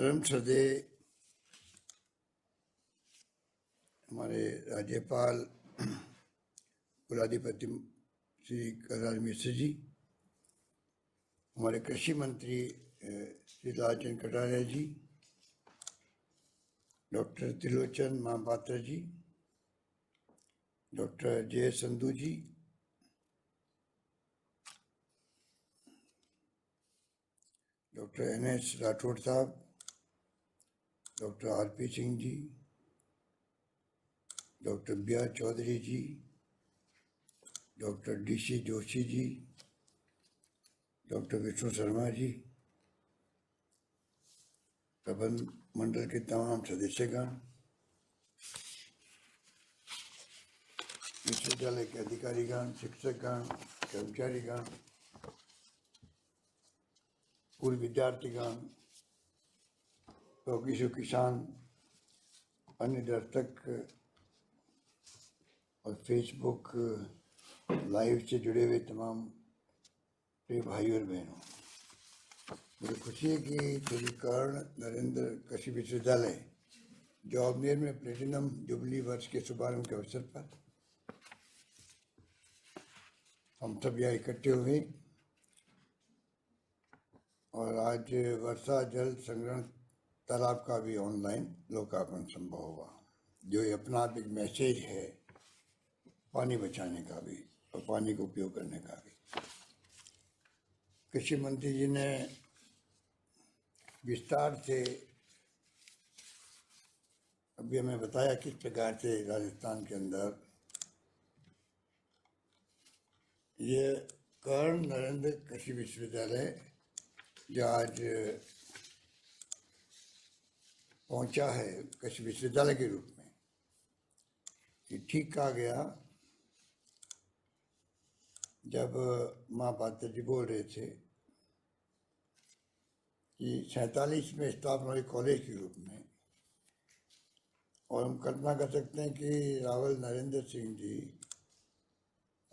परम श्रद्धेय हमारे राज्यपाल कुलाधिपति श्री कलराज मिश्र जी, हमारे कृषि मंत्री श्री लालचंद कटारिया जी, डॉक्टर त्रिलोचन महापात्र जी, डॉक्टर जय संधू जी, डॉक्टर NS राठौड़ साहब, doctor RP Singh ji, doctor BR Chaudhary जी, doctor DC Joshi ji, doctor Vishnu Sharma ji, प्रबंध मंडल के तमाम सदस्यगण, विश्वविद्यालय के अधिकारीगण, शिक्षकगण, कर्मचारीगण, पूर्व विद्यार्थीगण, प्रोग्रेसिव किसान, अन्य दर्शक और फेसबुक लाइव से जुड़े हुए तमाम प्रिय भाइयों और बहनों, मुझे खुशी है कि श्री कर्ण नरेंद्र कृषि विश्वविद्यालय जॉबनेर में प्लेटिनम जुबली वर्ष के शुभारंभ के अवसर पर हम सब यहाँ इकट्ठे हुए और आज वर्षा जल संग्रहण तालाब का भी ऑनलाइन लोकार्पण संभव हुआ, जो ये अपना एक मैसेज है पानी बचाने का भी और पानी का उपयोग करने का भी। कृषि मंत्री जी ने विस्तार से अभी हमें बताया किस प्रकार से राजस्थान के अंदर ये कर्ण नरेंद्र कृषि विश्वविद्यालय जो आज पहुंचा है कृषि विश्वविद्यालय के रूप में, ये ठीक कहा गया जब महापात्र जी बोल रहे थे कि 47 में स्थापना हुई कॉलेज के रूप में, और हम कल्पना कर सकते हैं कि रावल नरेंद्र सिंह जी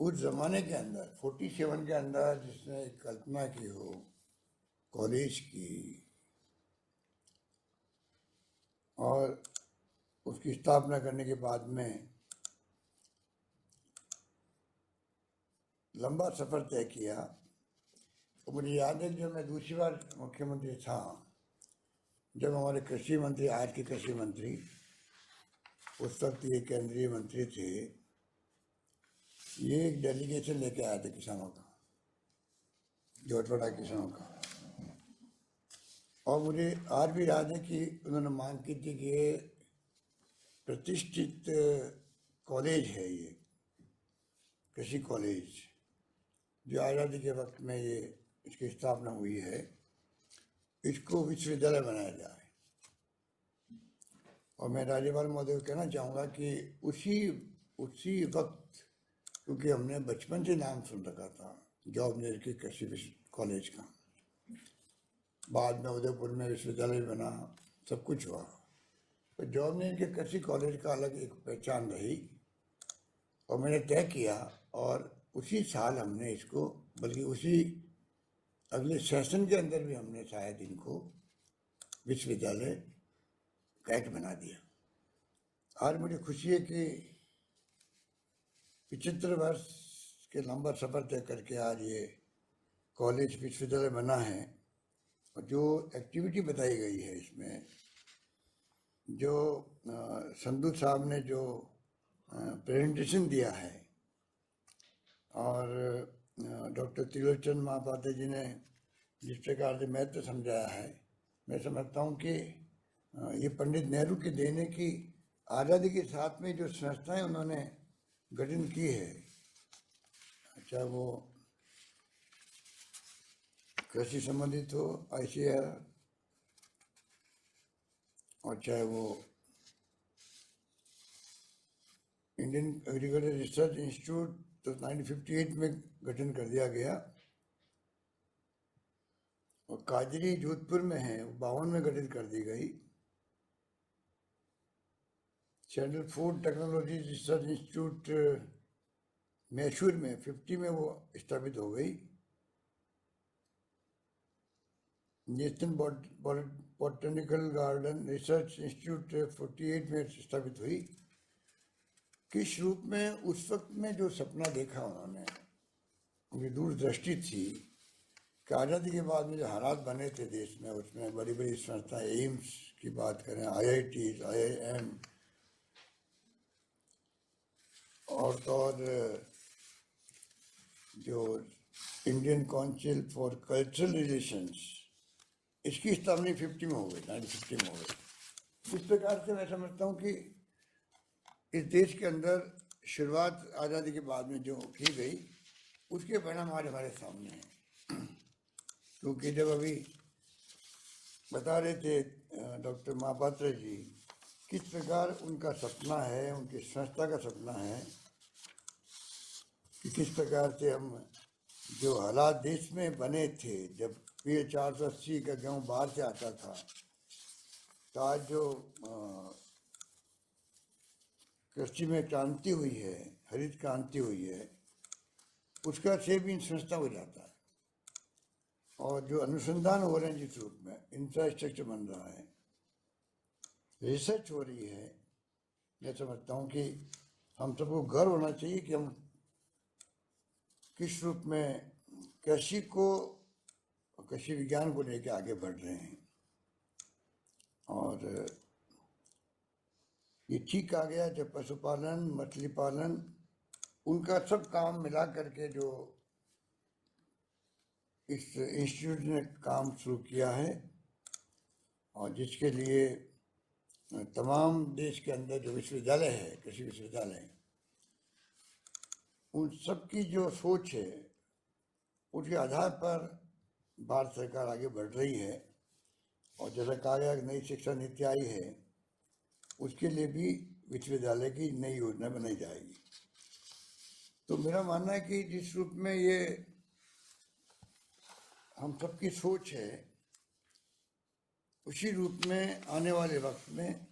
उस जमाने के अंदर 47 के अंदर जिसने कल्पना की हो कॉलेज की और उसकी स्थापना करने के बाद में लंबा सफ़र तय किया। तो मुझे याद है जब मैं दूसरी बार मुख्यमंत्री था, जब हमारे कृषि मंत्री, आज के कृषि मंत्री, उस वक्त ये केंद्रीय मंत्री थे, ये एक डेलीगेशन लेके आए थे किसानों का, जोटवाड़ा किसानों का, और मुझे आज भी याद है कि उन्होंने मांग की थी कि ये प्रतिष्ठित कॉलेज है, ये कृषि कॉलेज जो आज़ादी के वक्त में ये इसकी स्थापना हुई है, इसको विश्वविद्यालय बनाया जाए। और मैं राज्यपाल महोदय को कहना चाहूँगा कि उसी वक्त, क्योंकि हमने बचपन से नाम सुन रखा था जॉबनेर के कृषि कॉलेज का, बाद में उदयपुर में विश्वविद्यालय बना, सब कुछ हुआ, तो जॉबनेर के कृषि कॉलेज का अलग एक पहचान रही। और मैंने तय किया और उसी साल हमने इसको, बल्कि उसी अगले सेशन के अंदर भी हमने शायद इनको विश्वविद्यालय का एक्ट बना दिया। आज मुझे खुशी है कि 75 वर्ष के लंबा सफ़र तय करके आज ये कॉलेज विश्वविद्यालय बना है। और जो एक्टिविटी बताई गई है इसमें, जो संधू साहब ने जो प्रेजेंटेशन दिया है और डॉक्टर त्रिलोचन महापात्र जी ने जिस प्रकार से महत्व समझाया है, मैं समझता हूँ कि ये पंडित नेहरू के देने की आज़ादी के साथ में जो संस्थाएं उन्होंने गठन की है, चाहे वो कृषि संबंधित हो ICAR, और चाहे वो इंडियन एग्रीकल्चर रिसर्च इंस्टीट्यूट, तो 1958 में गठन कर दिया गया, और काजरी जोधपुर में है, 52 में गठित कर दी गई। Central food technology research institute Mysore में 50 में वो स्थापित हो गई। National botanical garden research institute 48 में स्थापित हुई। किस रूप में उस वक्त में जो सपना देखा उन्होंने, उनकी दूरदृष्टि थी कि आज़ादी के बाद में जो हालात बने थे देश में, उसमें बड़ी बड़ी संस्थाएं, एम्स की बात करें, IIT, IIM और तो और जो Indian council for cultural relations, इसकी स्थापना 1950 में हो गई, 1950 में हो गई। इस प्रकार से मैं समझता हूँ कि इस देश के अंदर शुरुआत आज़ादी के बाद में जो की गई, उसके परिणाम आज हमारे सामने हैं। क्योंकि जब अभी बता रहे थे डॉक्टर महापात्र जी किस प्रकार उनका सपना है, उनकी संस्था का सपना है कि किस प्रकार से हम जो हालात देश में बने थे, जब PA 480 का गेहूँ बाहर से आता था, तो आज जो कृषि में क्रांति हुई है, हरित क्रांति हुई है, उसका श्रेय भी इन संस्था हो जाता है। और जो अनुसंधान हो रहे हैं जिस रूप में इंफ्रास्ट्रक्चर बन रहा है, रिसर्च हो रही है, मैं समझता हूँ कि हम सबको गर्व होना चाहिए कि हम किस रूप में कृषि को, कृषि विज्ञान को लेकर आगे बढ़ रहे हैं। और ये ठीक आ गया जब पशुपालन, मछली पालन, उनका सब काम मिला करके जो इस इंस्टीट्यूट ने काम शुरू किया है, और जिसके लिए तमाम देश के अंदर जो विश्वविद्यालय है, कृषि विश्वविद्यालय, उन सब की जो सोच है, उसके आधार पर भारत सरकार आगे बढ़ रही है। और जैसा कहा गया कि नई शिक्षा नीति आई है, उसके लिए भी विश्वविद्यालय की नई योजना बनाई जाएगी। तो मेरा मानना है कि जिस रूप में ये हम सबकी सोच है, उसी रूप में आने वाले वक्त में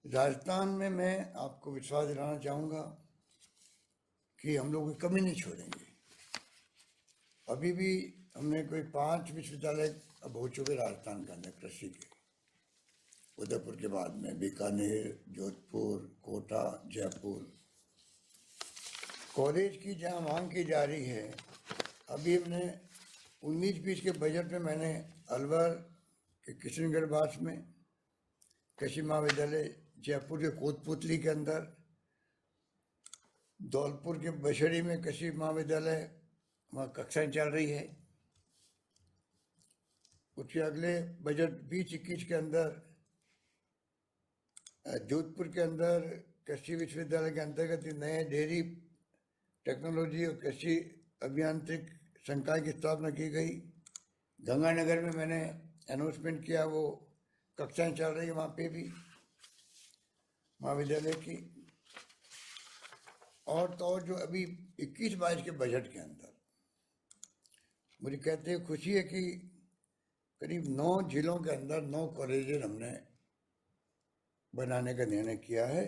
राजस्थान में मैं आपको विश्वास दिलाना चाहूँगा कि हम लोग कोई कमी नहीं छोड़ेंगे। अभी भी हमने कोई 5 विश्वविद्यालय अब हो चुके राजस्थान के अंदर कृषि के, उदयपुर के बाद में बीकानेर, जोधपुर, कोटा, जयपुर। कॉलेज की जहाँ मांग की जा रही है, अभी हमने 19-20 के बजट में मैंने अलवर के किशनगढ़ बास में कृषि महाविद्यालय, जयपुर के कोटपुतली के अंदर, धौलपुर के बशेड़ी में कृषि महाविद्यालय, वहाँ कक्षाएं चल रही है। उसके अगले बजट 20-21 के अंदर जोधपुर के अंदर कृषि विश्वविद्यालय के अंतर्गत नए डेयरी टेक्नोलॉजी और कृषि अभियांत्रिक संकाय की स्थापना की गई। गंगानगर में मैंने अनाउंसमेंट किया, वो कक्षाएं चल रही है वहाँ पे भी महाविद्यालय की। और तो और जो अभी 21-22 के बजट के अंदर मुझे कहते हुए खुशी है कि करीब 9 जिलों के अंदर 9 कॉलेज हमने बनाने का निर्णय किया है।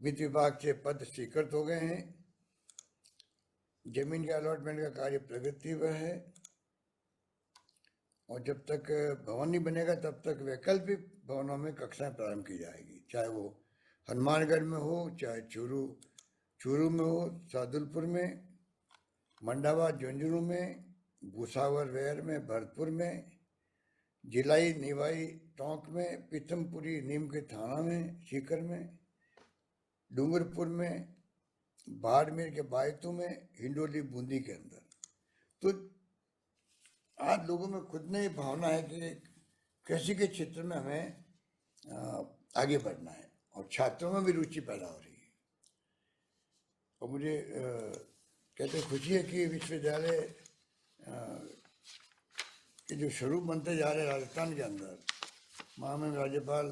वित्त विभाग से पद स्वीकृत हो गए हैं, जमीन के अलॉटमेंट का कार्य प्रगति पर है, और जब तक भवन नहीं बनेगा तब तक वैकल्पिक भवनों में कक्षाएं प्रारंभ की जाएगी, चाहे वो हनुमानगढ़ में हो, चाहे चूरू में हो, सादुलपुर में, मंडावा झुंझुनू में, भूसावर वेयर में, भरतपुर में, जिलाई निवाई टोंक में, पीथमपुरी नीम के थाना में, सीकर में, डूंगरपुर में, बाड़मेर के बायतू में, हिंडोली बूंदी के अंदर। तो आज लोगों में खुद ने ये भावना है कि कृषि के क्षेत्र में हमें आगे बढ़ना है, और छात्रों में भी रुचि पैदा हो रही है। और मुझे कहते खुशी है कि विश्वविद्यालय के जो स्वरूप बनते जा रहे हैं राजस्थान के अंदर, महामहिम राज्यपाल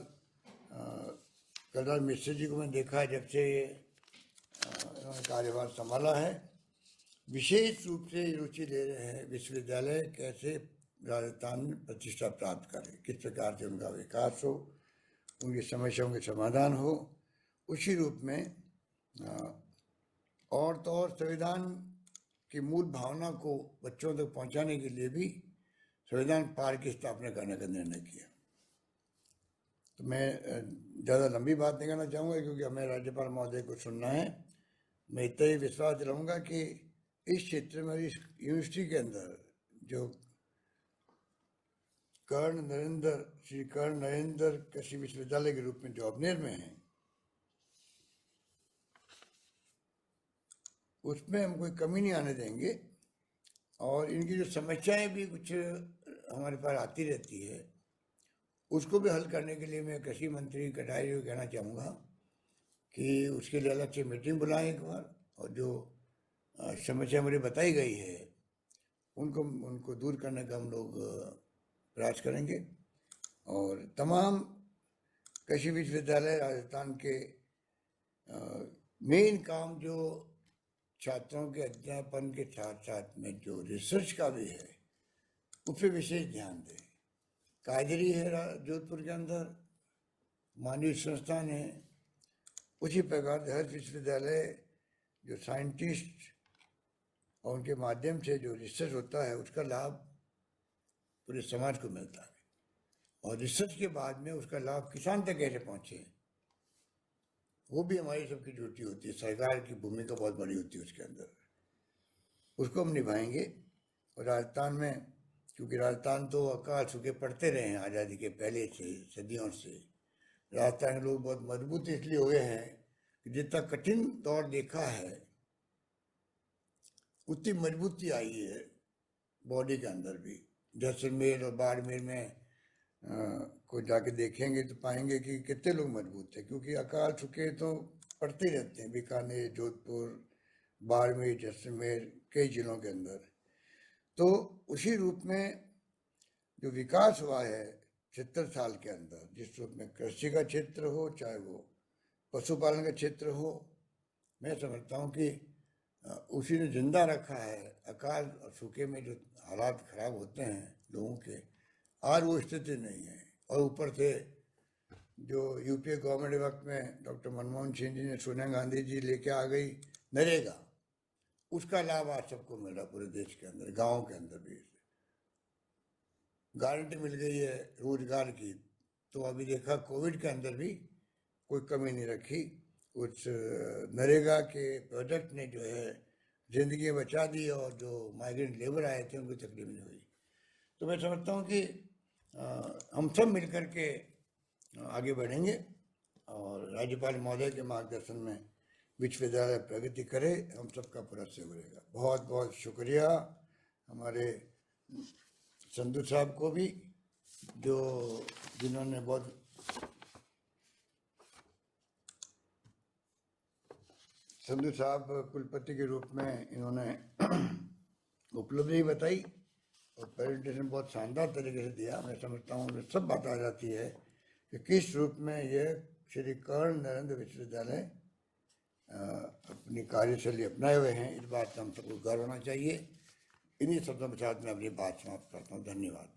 कलराज मिश्र जी को मैंने देखा है जब से ये इन्होंने कार्यभार संभाला है, विशेष रूप से रुचि ले रहे हैं विश्वविद्यालय कैसे राजस्थान में प्रतिष्ठा प्राप्त करे, किस प्रकार से उनका विकास हो, उनकी समस्याओं के समाधान हो। उसी रूप में और तो और संविधान की मूल भावना को बच्चों तक पहुंचाने के लिए भी संविधान पार्क की स्थापना करने का निर्णय किया। तो मैं ज़्यादा लंबी बात नहीं करना चाहूँगा क्योंकि हमें राज्यपाल महोदय को सुनना है। मैं इतना ही विश्वास दिलाऊंगा कि इस क्षेत्र में, इस यूनिवर्सिटी के अंदर जो श्री कर्ण नरेंद्र कृषि विश्वविद्यालय के रूप में जो अबनेर में है, उसमें हम कोई कमी नहीं आने देंगे। और इनकी जो समस्याएं भी कुछ हमारे पास आती रहती है, उसको भी हल करने के लिए मैं कृषि मंत्री कटारिया को कहना चाहूँगा कि उसके लिए अलग से मीटिंग बुलाएं एक बार, और जो समस्या मुझे बताई गई है उनको दूर करने का हम लोग प्रयास करेंगे। और तमाम कृषि विश्वविद्यालय राजस्थान के मेन काम जो छात्रों के अध्यापन के साथ साथ में जो रिसर्च का भी है, उस पर विशेष ध्यान दें। कायदरी है जोधपुर के अंदर, मानवीय संस्थान है, उसी प्रकार हर विश्वविद्यालय जो साइंटिस्ट और उनके माध्यम से जो रिसर्च होता है उसका लाभ पूरे समाज को मिलता है, और रिसर्च के बाद में उसका लाभ किसान तक कैसे पहुँचे, वो भी हमारी सबकी ड्यूटी होती है। सरकार की भूमिका बहुत बड़ी होती है उसके अंदर, उसको हम निभाएंगे। और राजस्थान में, क्योंकि राजस्थान तो अकाल सूखे पड़ते रहे हैं आज़ादी के पहले से, सदियों से, राजस्थान के लोग बहुत मजबूत इसलिए हुए हैं कि जितना कठिन दौर देखा है उतनी मजबूती आई है बॉडी के अंदर भी। जैसलमेर और बाड़मेर में को जाके देखेंगे तो पाएंगे कि कितने लोग मजबूत थे, क्योंकि अकाल सूखे तो पड़ते रहते हैं बीकानेर, जोधपुर, बाड़मेर, जैसलमेर, कई जिलों के अंदर। तो उसी रूप में जो विकास हुआ है 70 साल के अंदर, जिस रूप में कृषि का क्षेत्र हो, चाहे वो पशुपालन का क्षेत्र हो, मैं समझता हूँ कि उसी ने जिंदा रखा है। अकाल और सूखे में जो हालात खराब होते हैं लोगों के, आज वो स्थिति नहीं है। और ऊपर से जो यूपीए गवर्नमेंट वक्त में डॉक्टर मनमोहन सिंह जी ने, सोनिया गांधी जी लेके आ गई नरेगा, उसका लाभ आज सबको मिल रहा, पूरे देश के अंदर, गाँव के अंदर भी गारंटी मिल गई है रोजगार की। तो अभी देखा कोविड के अंदर भी कोई कमी नहीं रखी, उस नरेगा के प्रोजेक्ट ने जो है जिंदगी बचा दी, और जो माइग्रेंट लेबर आए थे उनको तकलीफ नहीं हुई। तो मैं समझता हूँ कि हम सब मिलकर के आगे बढ़ेंगे, और राज्यपाल महोदय के मार्गदर्शन में विश्वविद्यालय प्रगति करे, हम सबका पूरा सहयोग रहेगा। बहुत बहुत शुक्रिया हमारे संधू साहब को भी, जिन्होंने बहुत संधू साहब कुलपति के रूप में इन्होंने उपलब्धि बताई और प्रेजेंटेशन बहुत शानदार तरीके से दिया। मैं समझता हूँ सब बात आ जाती है कि किस रूप में यह श्री कर्ण नरेंद्र विश्वविद्यालय अपनी कार्यशैली अपनाए हुए हैं। इस बात का हम सबको गर्व होना चाहिए। इन्हीं शब्दों के साथ मैं अपनी बात समाप्त करता हूँ। धन्यवाद।